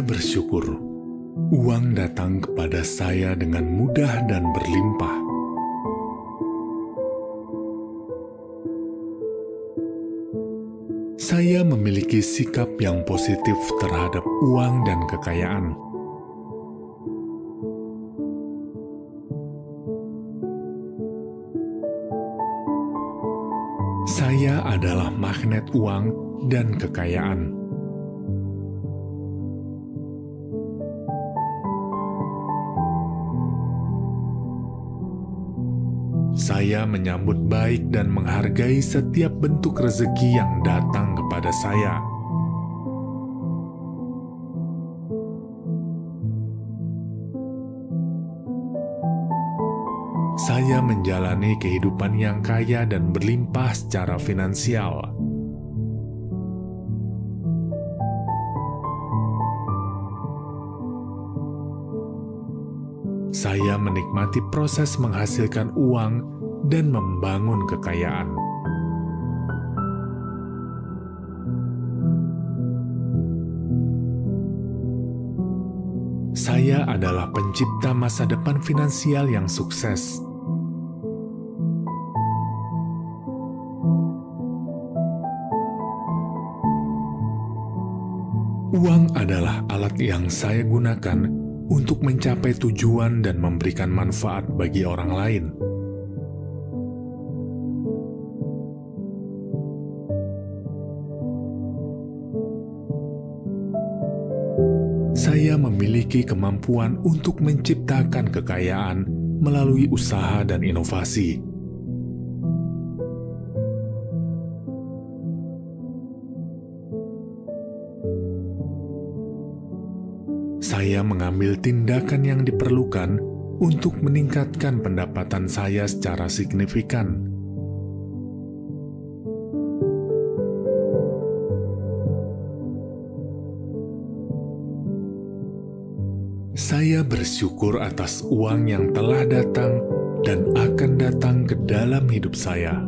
Saya bersyukur uang datang kepada saya dengan mudah dan berlimpah. Saya memiliki sikap yang positif terhadap uang dan kekayaan. Saya adalah magnet uang dan kekayaan. Saya menyambut baik dan menghargai setiap bentuk rezeki yang datang kepada saya. Saya menjalani kehidupan yang kaya dan berlimpah secara finansial. Saya menikmati proses menghasilkan uang dan membangun kekayaan. Saya adalah pencipta masa depan finansial yang sukses. Uang adalah alat yang saya gunakan untuk mencapai tujuan dan memberikan manfaat bagi orang lain. Saya memiliki kemampuan untuk menciptakan kekayaan melalui usaha dan inovasi. Saya mengambil tindakan yang diperlukan untuk meningkatkan pendapatan saya secara signifikan. Saya bersyukur atas uang yang telah datang dan akan datang ke dalam hidup saya.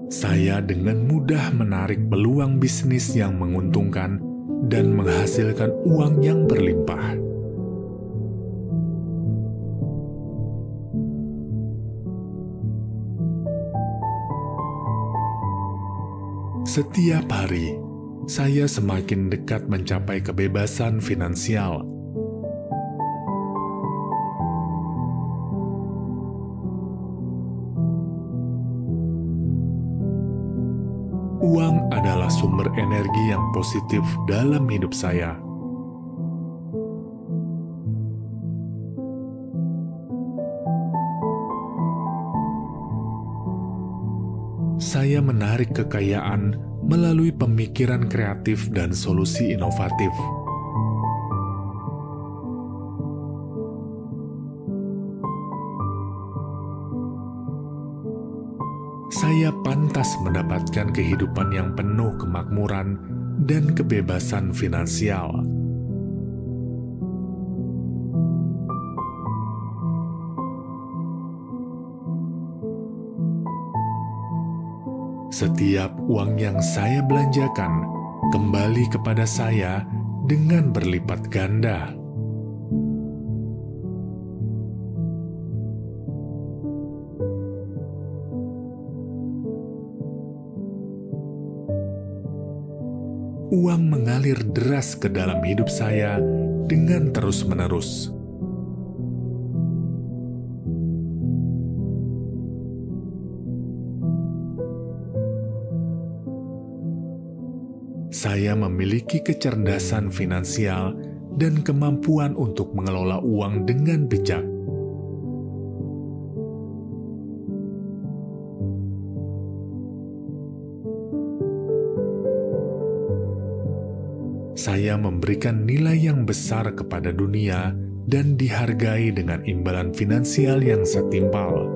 Saya dengan mudah menarik peluang bisnis yang menguntungkan dan menghasilkan uang yang berlimpah. Setiap hari, saya semakin dekat mencapai kebebasan finansial. Uang adalah sumber energi yang positif dalam hidup saya. Saya menarik kekayaan melalui pemikiran kreatif dan solusi inovatif. Saya pantas mendapatkan kehidupan yang penuh kemakmuran dan kebebasan finansial. Setiap uang yang saya belanjakan kembali kepada saya dengan berlipat ganda. Uang mengalir deras ke dalam hidup saya dengan terus-menerus. Saya memiliki kecerdasan finansial dan kemampuan untuk mengelola uang dengan bijak. Saya memberikan nilai yang besar kepada dunia dan dihargai dengan imbalan finansial yang setimpal.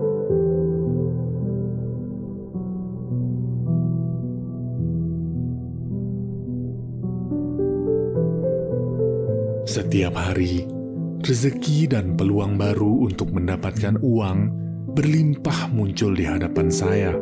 Setiap hari, rezeki dan peluang baru untuk mendapatkan uang berlimpah muncul di hadapan saya.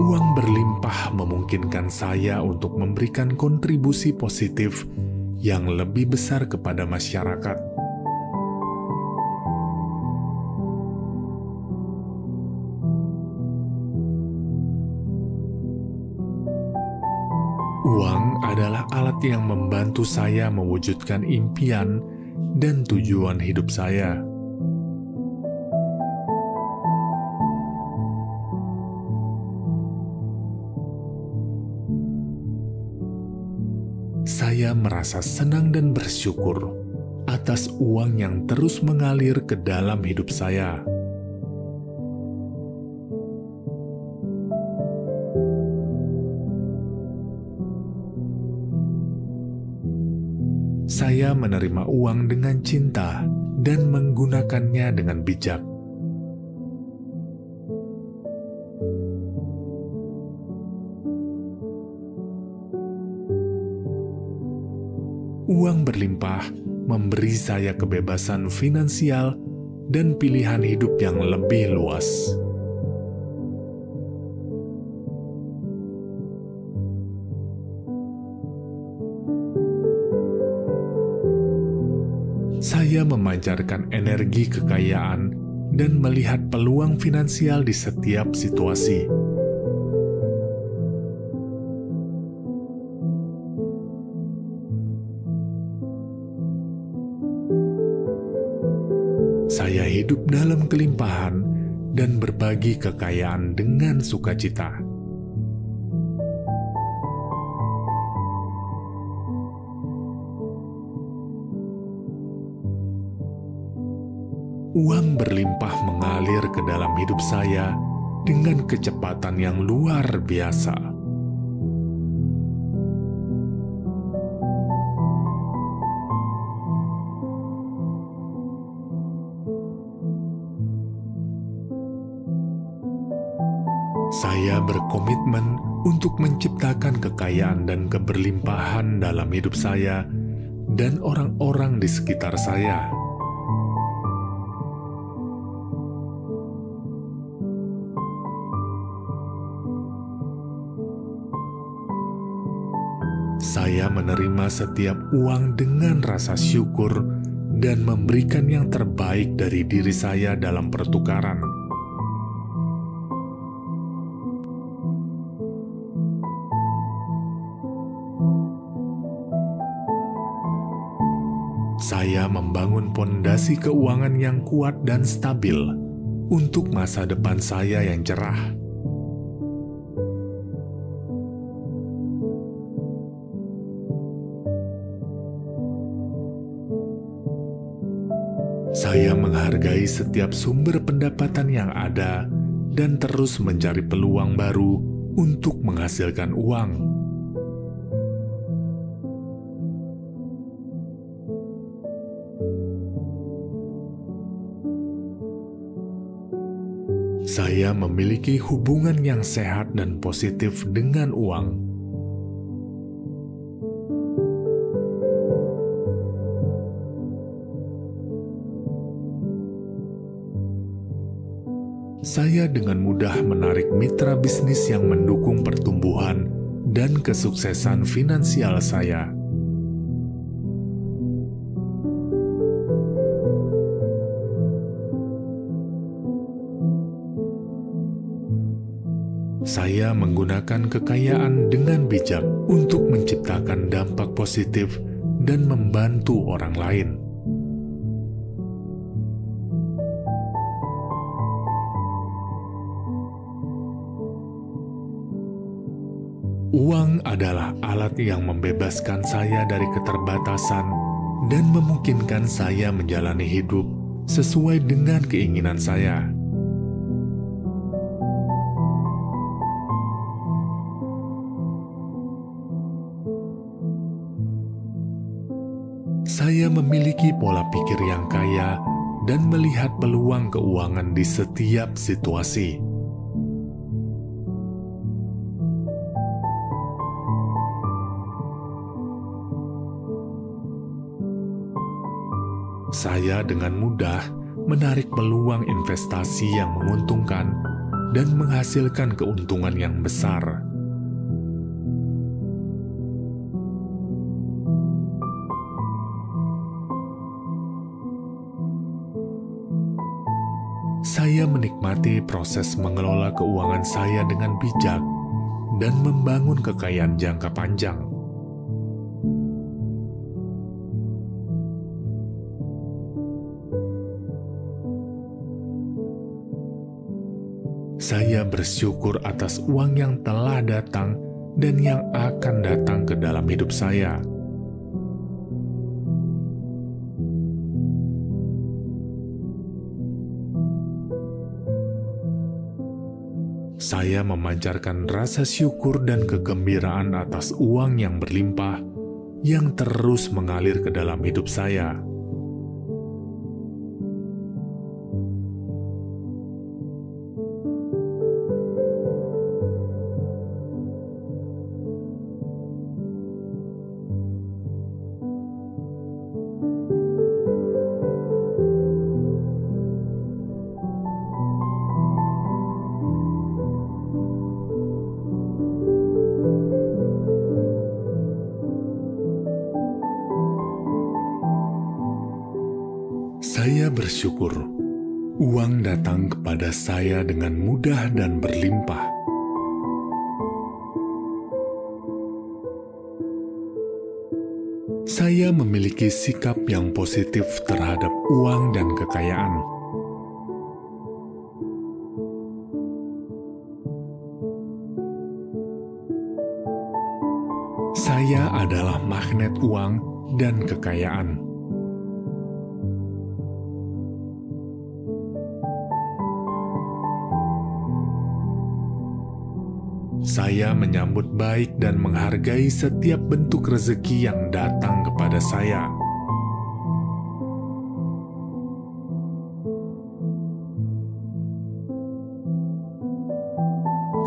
Uang berlimpah memungkinkan saya untuk memberikan kontribusi positif yang lebih besar kepada masyarakat. Uang adalah alat yang membantu saya mewujudkan impian dan tujuan hidup saya. Saya merasa senang dan bersyukur atas uang yang terus mengalir ke dalam hidup saya. Saya menerima uang dengan cinta dan menggunakannya dengan bijak. Uang berlimpah memberi saya kebebasan finansial dan pilihan hidup yang lebih luas. Saya memancarkan energi kekayaan dan melihat peluang finansial di setiap situasi. Saya hidup dalam kelimpahan dan berbagi kekayaan dengan sukacita. Uang berlimpah mengalir ke dalam hidup saya dengan kecepatan yang luar biasa. Saya berkomitmen untuk menciptakan kekayaan dan keberlimpahan dalam hidup saya dan orang-orang di sekitar saya. Saya menerima setiap uang dengan rasa syukur dan memberikan yang terbaik dari diri saya dalam pertukaran. Saya membangun pondasi keuangan yang kuat dan stabil untuk masa depan saya yang cerah. Saya menghargai setiap sumber pendapatan yang ada dan terus mencari peluang baru untuk menghasilkan uang. Saya memiliki hubungan yang sehat dan positif dengan uang. Saya dengan mudah menarik mitra bisnis yang mendukung pertumbuhan dan kesuksesan finansial saya. Saya menggunakan kekayaan dengan bijak untuk menciptakan dampak positif dan membantu orang lain. Uang adalah alat yang membebaskan saya dari keterbatasan dan memungkinkan saya menjalani hidup sesuai dengan keinginan saya. Saya memiliki pola pikir yang kaya dan melihat peluang keuangan di setiap situasi. Saya dengan mudah menarik peluang investasi yang menguntungkan dan menghasilkan keuntungan yang besar. Saya menikmati proses mengelola keuangan saya dengan bijak dan membangun kekayaan jangka panjang. Saya bersyukur atas uang yang telah datang dan yang akan datang ke dalam hidup saya. Saya memancarkan rasa syukur dan kegembiraan atas uang yang berlimpah yang terus mengalir ke dalam hidup saya. Saya bersyukur uang datang kepada saya dengan mudah dan berlimpah. Saya memiliki sikap yang positif terhadap uang dan kekayaan. Saya adalah magnet uang dan kekayaan. Saya menyambut baik dan menghargai setiap bentuk rezeki yang datang kepada saya.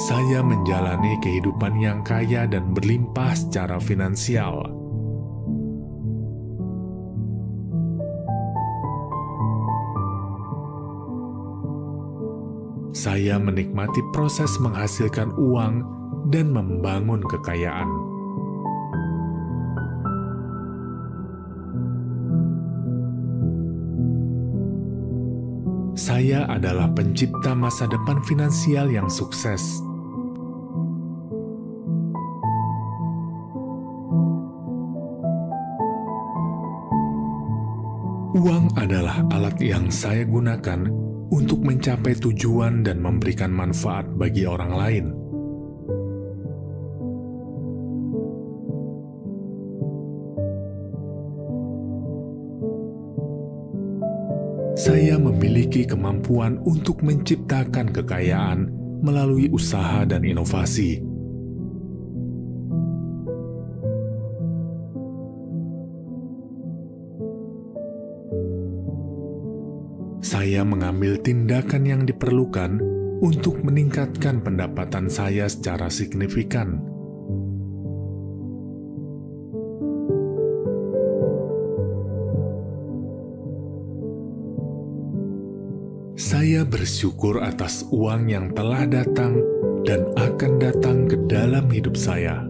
Saya menjalani kehidupan yang kaya dan berlimpah secara finansial. Saya menikmati proses menghasilkan uang dan membangun kekayaan. Saya adalah pencipta masa depan finansial yang sukses. Uang adalah alat yang saya gunakan untuk mencapai tujuan dan memberikan manfaat bagi orang lain. Saya memiliki kemampuan untuk menciptakan kekayaan melalui usaha dan inovasi. Saya mengambil tindakan yang diperlukan untuk meningkatkan pendapatan saya secara signifikan. Saya bersyukur atas uang yang telah datang dan akan datang ke dalam hidup saya.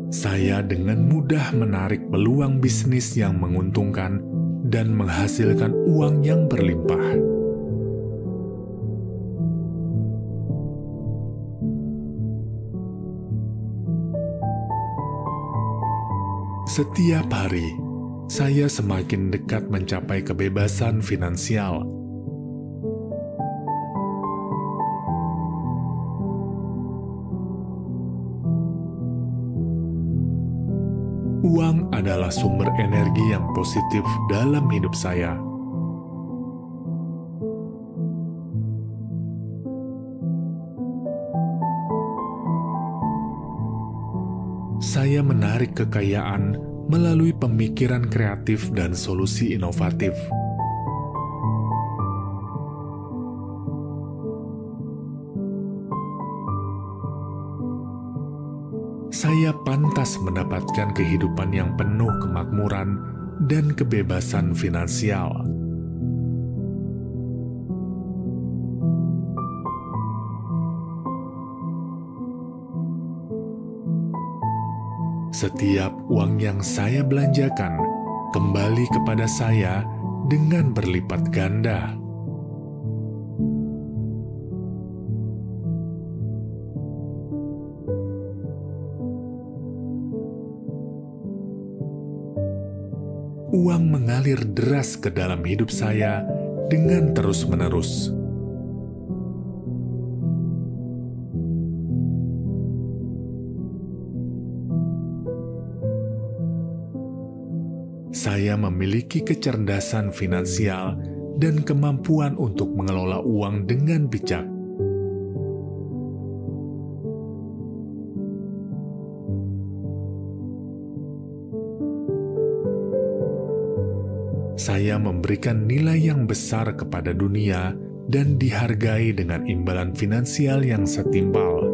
Saya dengan mudah menarik peluang bisnis yang menguntungkan dan menghasilkan uang yang berlimpah. Setiap hari, saya semakin dekat mencapai kebebasan finansial. Uang adalah sumber energi yang positif dalam hidup saya. Saya menarik kekayaan melalui pemikiran kreatif dan solusi inovatif. saya pantas mendapatkan kehidupan yang penuh kemakmuran dan kebebasan finansial. Setiap uang yang saya belanjakan kembali kepada saya dengan berlipat ganda. Uang mengalir deras ke dalam hidup saya dengan terus-menerus. Saya memiliki kecerdasan finansial dan kemampuan untuk mengelola uang dengan bijak. Saya memberikan nilai yang besar kepada dunia dan dihargai dengan imbalan finansial yang setimpal.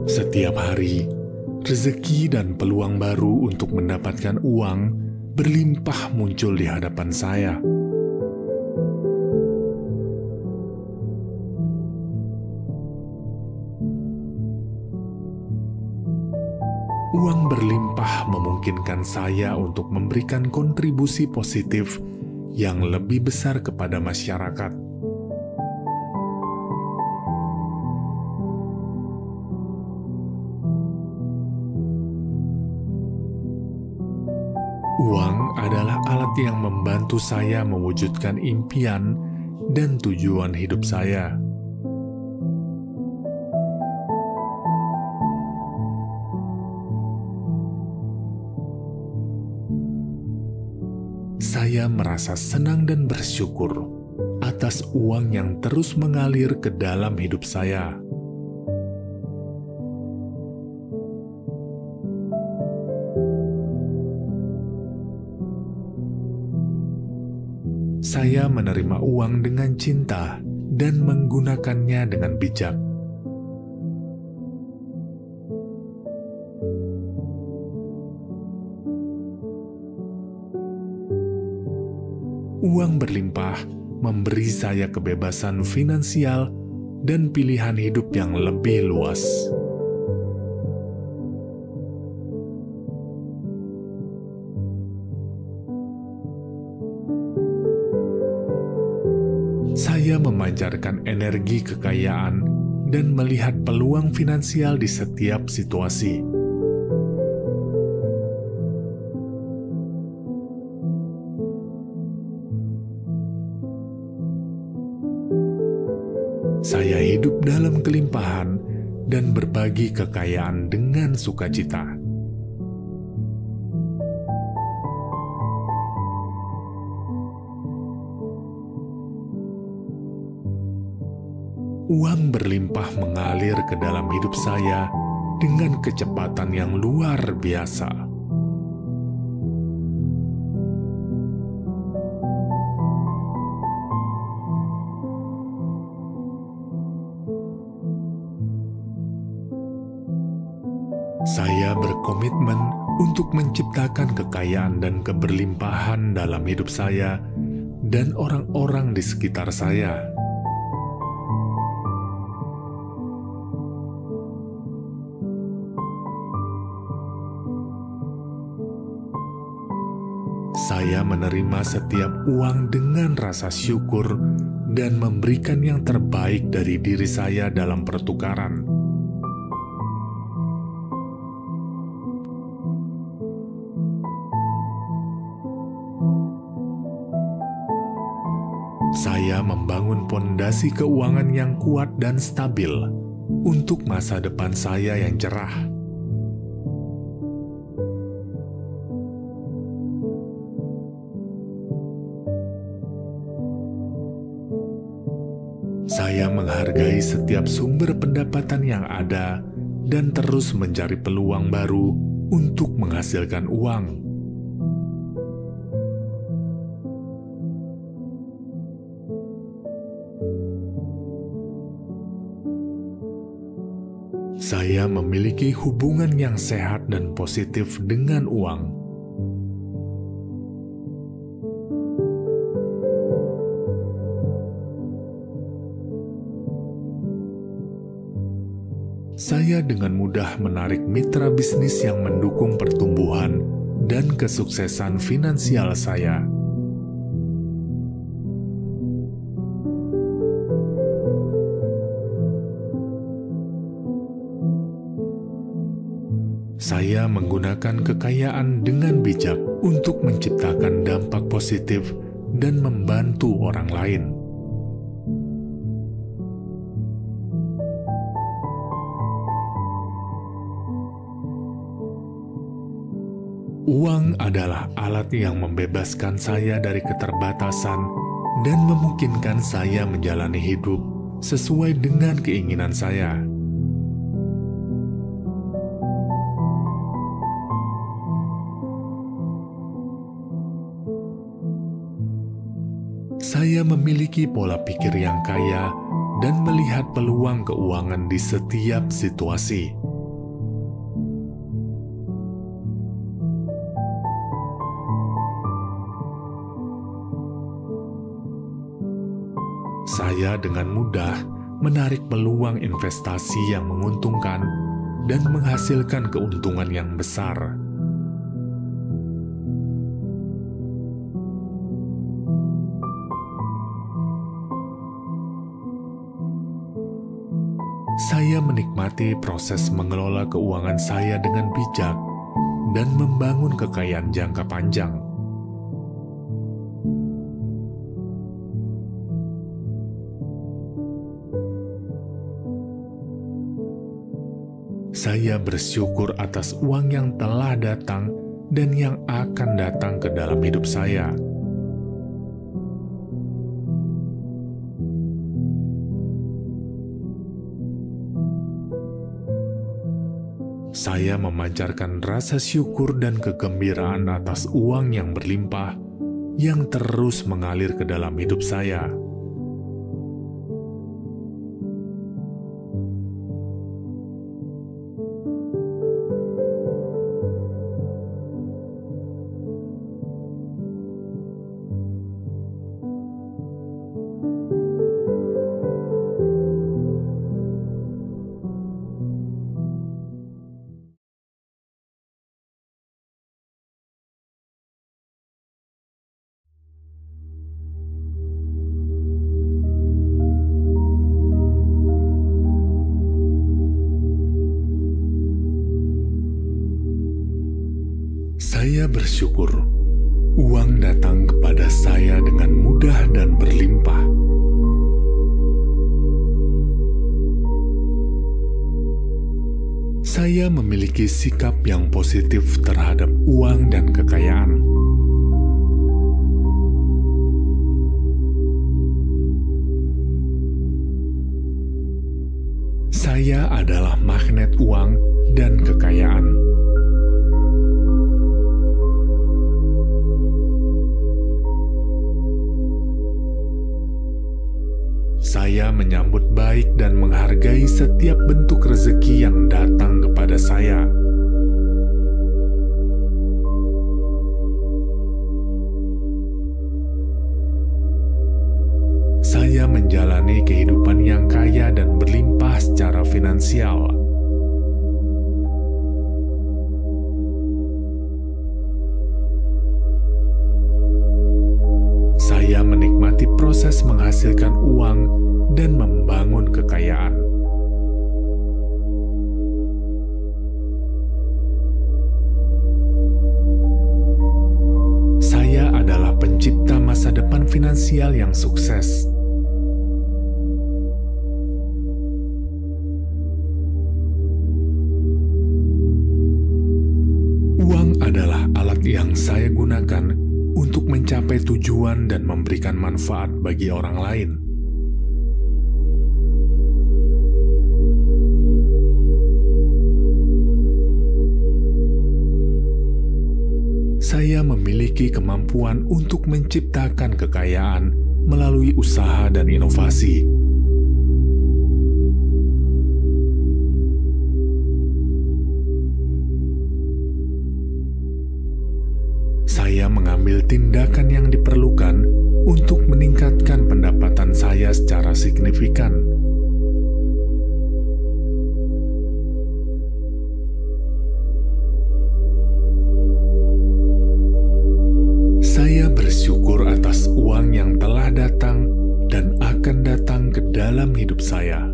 Setiap hari, rezeki dan peluang baru untuk mendapatkan uang berlimpah muncul di hadapan saya. Uang berlimpah memungkinkan saya untuk memberikan kontribusi positif yang lebih besar kepada masyarakat. Uang adalah alat yang membantu saya mewujudkan impian dan tujuan hidup saya. Saya merasa senang dan bersyukur atas uang yang terus mengalir ke dalam hidup saya. Saya menerima uang dengan cinta dan menggunakannya dengan bijak. Uang berlimpah memberi saya kebebasan finansial dan pilihan hidup yang lebih luas. Saya memancarkan energi kekayaan dan melihat peluang finansial di setiap situasi. Saya hidup dalam kelimpahan dan berbagi kekayaan dengan sukacita. Uang berlimpah mengalir ke dalam hidup saya dengan kecepatan yang luar biasa. Saya berkomitmen untuk menciptakan kekayaan dan keberlimpahan dalam hidup saya dan orang-orang di sekitar saya. Saya menerima setiap uang dengan rasa syukur dan memberikan yang terbaik dari diri saya dalam pertukaran. Saya membangun pondasi keuangan yang kuat dan stabil untuk masa depan saya yang cerah. Saya menghargai setiap sumber pendapatan yang ada dan terus mencari peluang baru untuk menghasilkan uang. Saya memiliki hubungan yang sehat dan positif dengan uang. Saya dengan mudah menarik mitra bisnis yang mendukung pertumbuhan dan kesuksesan finansial saya. Saya menggunakan kekayaan dengan bijak untuk menciptakan dampak positif dan membantu orang lain. Uang adalah alat yang membebaskan saya dari keterbatasan dan memungkinkan saya menjalani hidup sesuai dengan keinginan saya. Saya memiliki pola pikir yang kaya dan melihat peluang keuangan di setiap situasi. Saya dengan mudah menarik peluang investasi yang menguntungkan dan menghasilkan keuntungan yang besar. Saya menikmati proses mengelola keuangan saya dengan bijak dan membangun kekayaan jangka panjang. Saya bersyukur atas uang yang telah datang dan yang akan datang ke dalam hidup saya. Saya memancarkan rasa syukur dan kegembiraan atas uang yang berlimpah yang terus mengalir ke dalam hidup saya. Saya bersyukur uang datang kepada saya dengan mudah dan berlimpah. Saya memiliki sikap yang positif terhadap uang dan kekayaan. Saya adalah magnet uang dan kekayaan. Saya menyambut baik dan menghargai setiap bentuk rezeki yang datang kepada saya. Saya menjalani kehidupan yang kaya dan berlimpah secara finansial. Saya menikmati proses menghasilkan uang dan membangun kekayaan. Saya adalah pencipta masa depan finansial yang sukses. Uang adalah alat yang saya gunakan untuk mencapai tujuan dan memberikan manfaat bagi orang lain. Saya memiliki kemampuan untuk menciptakan kekayaan melalui usaha dan inovasi. saya mengambil tindakan yang diperlukan untuk meningkatkan pendapatan saya secara signifikan. Saya bersyukur atas uang yang telah datang dan akan datang ke dalam hidup saya.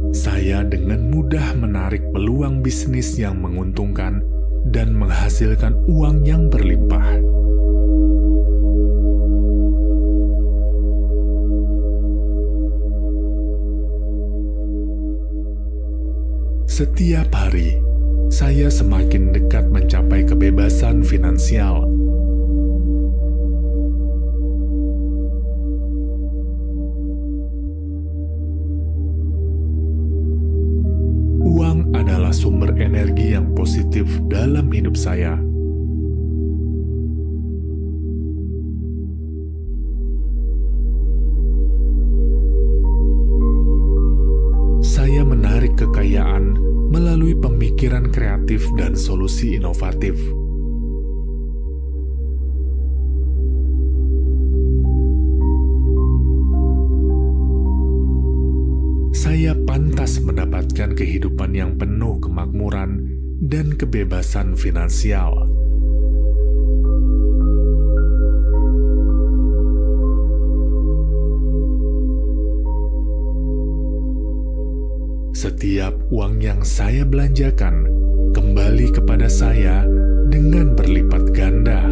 Saya dengan mudah menarik peluang bisnis yang menguntungkan dan menghasilkan uang yang berlimpah. Setiap hari, saya semakin dekat mencapai kebebasan finansial. Uang adalah sumber energi yang positif dalam hidup saya. Saya menarik kekayaan melalui pemikiran kreatif dan solusi inovatif. Saya pantas mendapatkan kehidupan yang penuh kemakmuran dan kebebasan finansial. Setiap uang yang saya belanjakan kembali kepada saya dengan berlipat ganda.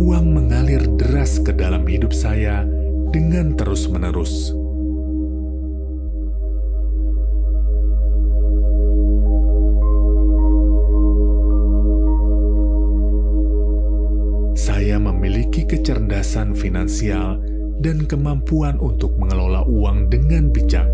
Uang mengalir deras ke dalam hidup saya dengan terus-menerus. Saya memiliki kecerdasan finansial dan kemampuan untuk mengelola uang dengan bijak.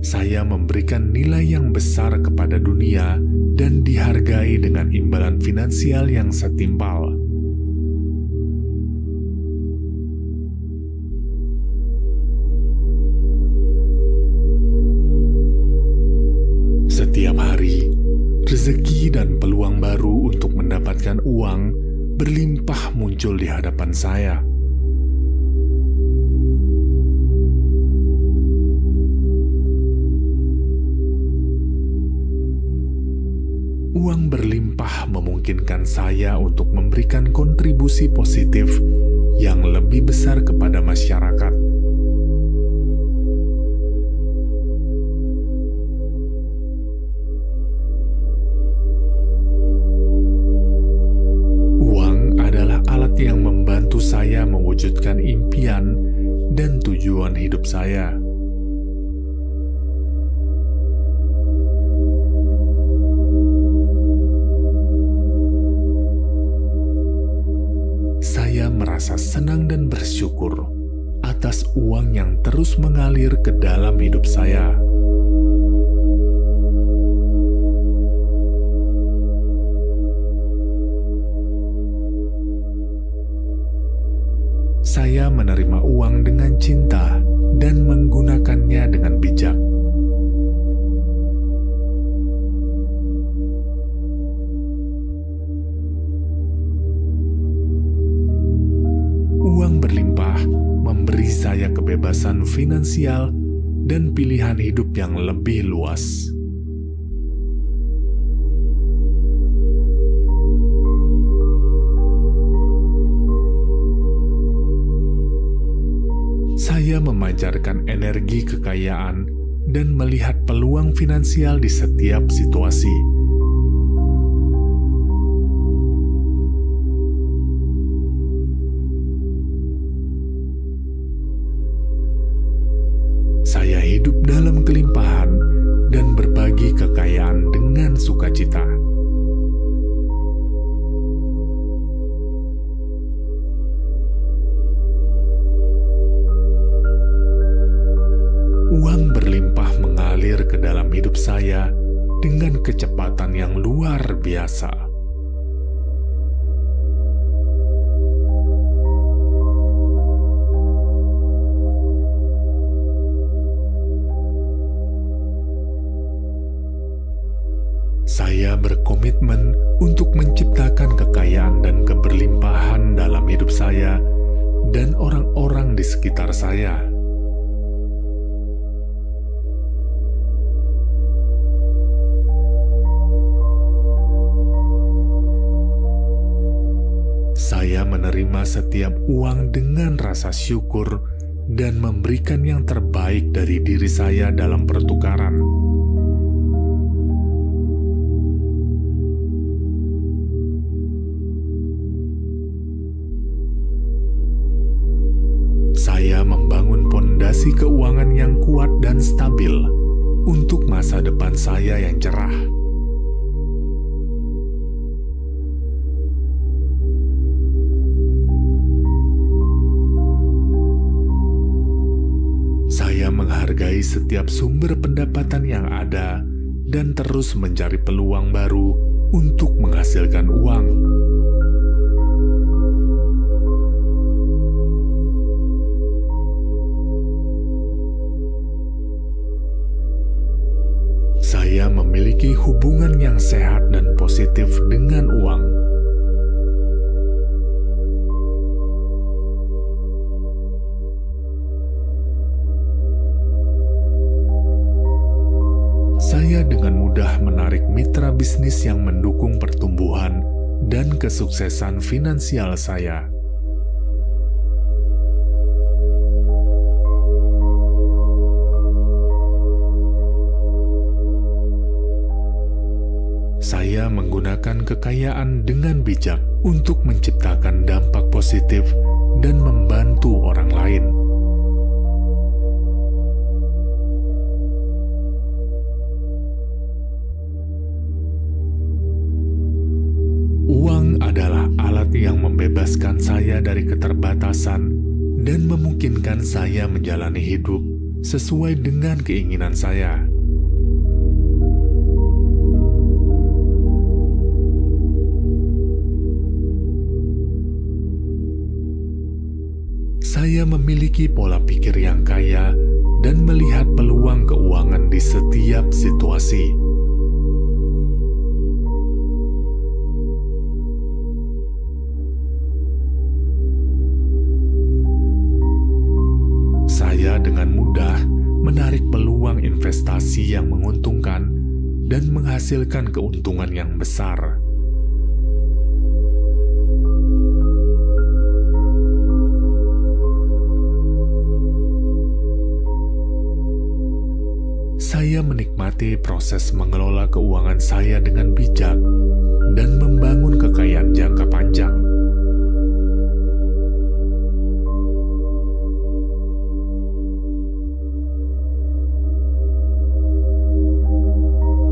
Saya memberikan nilai yang besar kepada dunia dan dihargai dengan imbalan finansial yang setimpal. Setiap hari, rezeki dan peluang baru untuk mendapatkan uang berlimpah muncul di hadapan saya. Uang berlimpah memungkinkan saya untuk memberikan kontribusi positif yang lebih besar kepada masyarakat. Uang adalah alat yang membantu saya mewujudkan impian dan tujuan hidup saya. Saya merasa senang dan bersyukur atas uang yang terus mengalir ke dalam hidup saya. Saya menerima uang dengan cinta dan menggunakannya dengan bijak. Uang berlimpah memberi saya kebebasan finansial dan pilihan hidup yang lebih luas. Saya memancarkan energi kekayaan dan melihat peluang finansial di setiap situasi. Saya hidup dalam kelimpahan dan berbagi kekayaan dengan sukacita. dengan kecepatan yang luar biasa. Saya berkomitmen untuk menciptakan kekayaan dan keberlimpahan dalam hidup saya dan orang-orang di sekitar saya. Saya menerima setiap uang dengan rasa syukur dan memberikan yang terbaik dari diri saya dalam pertukaran. Saya membangun pondasi keuangan yang kuat dan stabil untuk masa depan saya yang cerah. Saya menghargai setiap sumber pendapatan yang ada dan terus mencari peluang baru untuk menghasilkan uang. Saya memiliki hubungan yang sehat dan positif dengan uang. Saya dengan mudah menarik mitra bisnis yang mendukung pertumbuhan dan kesuksesan finansial saya. Saya menggunakan kekayaan dengan bijak untuk menciptakan dampak positif dan membantu orang lain. Uang adalah alat yang membebaskan saya dari keterbatasan dan memungkinkan saya menjalani hidup sesuai dengan keinginan saya. Saya memiliki pola pikir yang kaya dan melihat peluang keuangan di setiap situasi. Saya dengan mudah menarik peluang investasi yang menguntungkan dan menghasilkan keuntungan yang besar. Saya menikmati proses mengelola keuangan saya dengan bijak dan membangun kekayaan jangka panjang.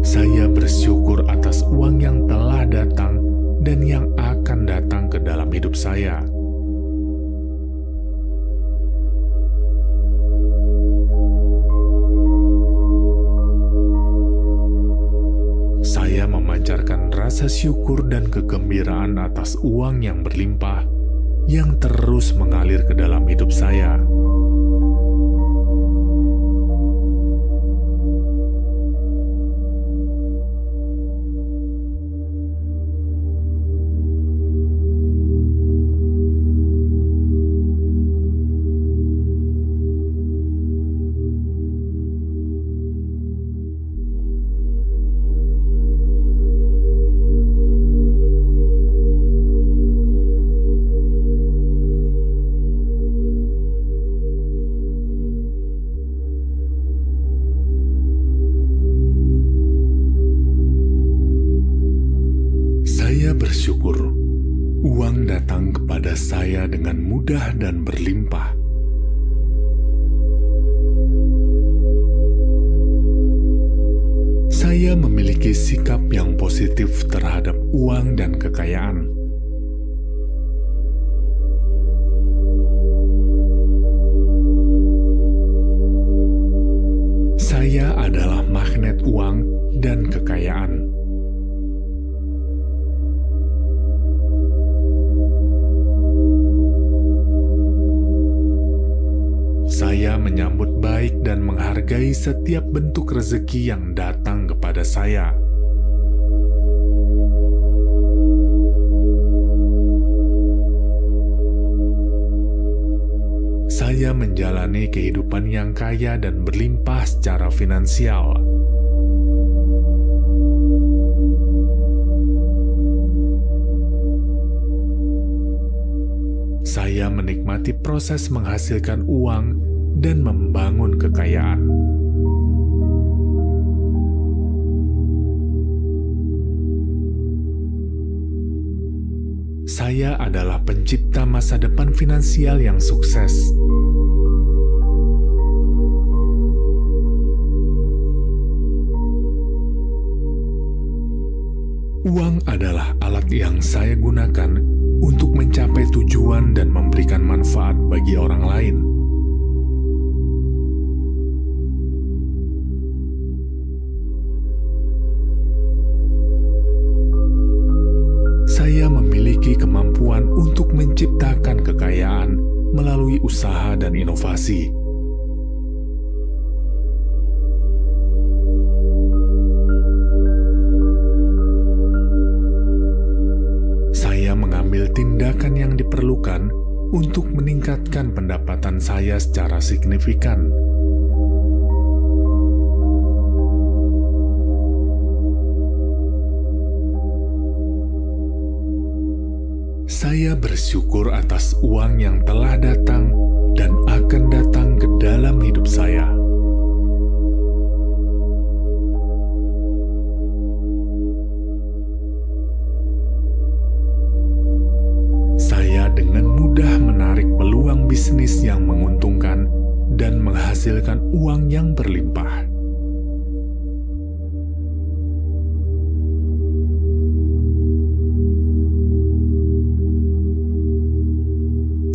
Saya bersyukur atas uang yang telah datang dan yang akan datang ke dalam hidup saya. Saya memancarkan rasa syukur dan kegembiraan atas uang yang berlimpah yang terus mengalir ke dalam hidup saya. Saya bersyukur uang datang kepada saya dengan mudah dan berlimpah. Saya memiliki sikap yang positif terhadap uang dan kekayaan. Saya adalah magnet uang dan kekayaan. menghargai setiap bentuk rezeki yang datang kepada saya. Saya menjalani kehidupan yang kaya dan berlimpah secara finansial. Saya menikmati proses menghasilkan uang dan membangun kekayaan. Saya adalah pencipta masa depan finansial yang sukses. Uang adalah alat yang saya gunakan untuk mencapai tujuan dan memberikan manfaat bagi orang lain. Saya memiliki kemampuan untuk menciptakan kekayaan melalui usaha dan inovasi. Saya mengambil tindakan yang diperlukan untuk meningkatkan pendapatan saya secara signifikan. Saya bersyukur atas uang yang telah datang dan akan datang ke dalam hidup saya. Saya dengan mudah menarik peluang bisnis yang menguntungkan dan menghasilkan uang yang berlimpah.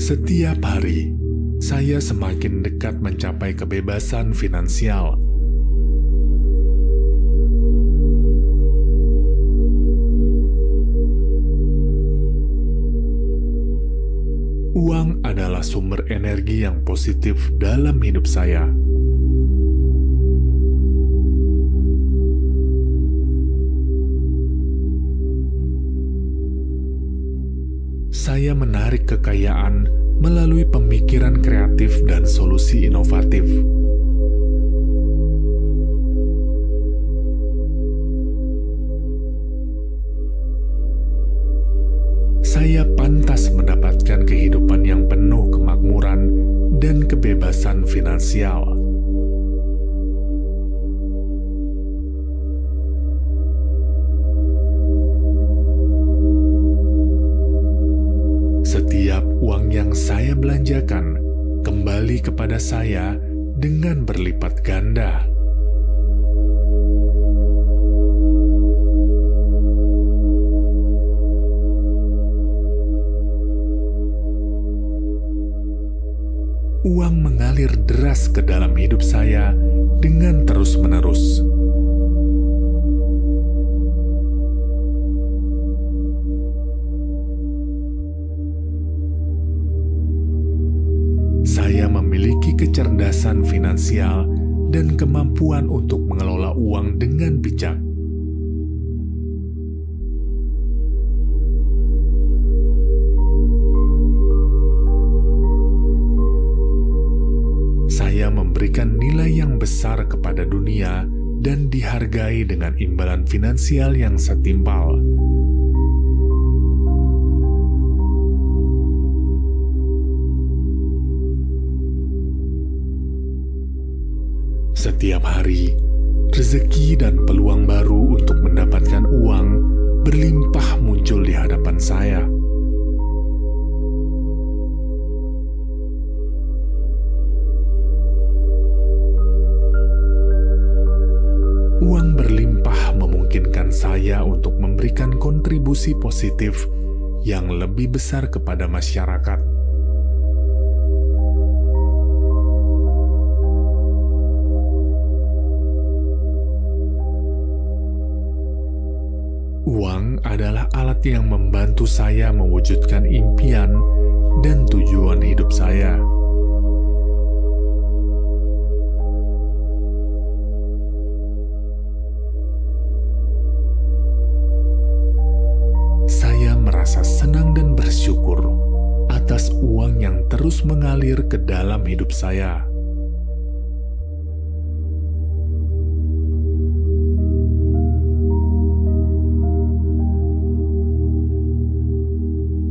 Setiap hari, saya semakin dekat mencapai kebebasan finansial. Uang adalah sumber energi yang positif dalam hidup saya. Saya menarik kekayaan melalui pemikiran kreatif dan solusi inovatif. Saya pantas mendapatkan kehidupan yang penuh kemakmuran dan kebebasan finansial. Setiap uang yang saya belanjakan kembali kepada saya dengan berlipat ganda. Uang mengalir deras ke dalam hidup saya dengan terus-menerus. Saya memiliki kecerdasan finansial dan kemampuan untuk mengelola uang dengan bijak. Saya memberikan nilai yang besar kepada dunia dan dihargai dengan imbalan finansial yang setimpal. Setiap hari, rezeki dan peluang baru untuk mendapatkan uang berlimpah muncul di hadapan saya. Uang berlimpah memungkinkan saya untuk memberikan kontribusi positif yang lebih besar kepada masyarakat. Uang adalah alat yang membantu saya mewujudkan impian dan tujuan hidup saya. atas uang yang terus mengalir ke dalam hidup saya.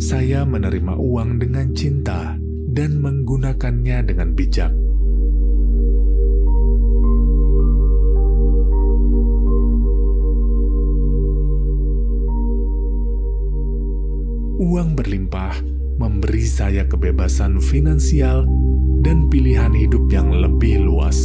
Saya menerima uang dengan cinta dan menggunakannya dengan bijak. Uang berlimpah memberi saya kebebasan finansial dan pilihan hidup yang lebih luas.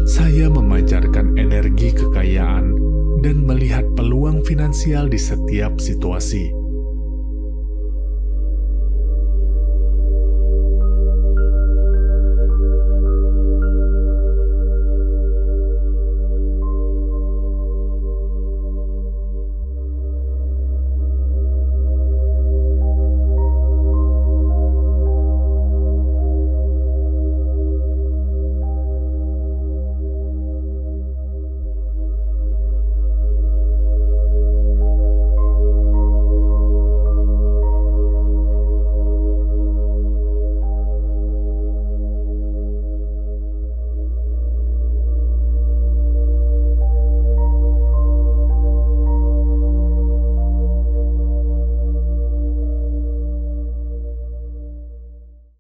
Saya memancarkan energi kekayaan dan melihat peluang finansial di setiap situasi.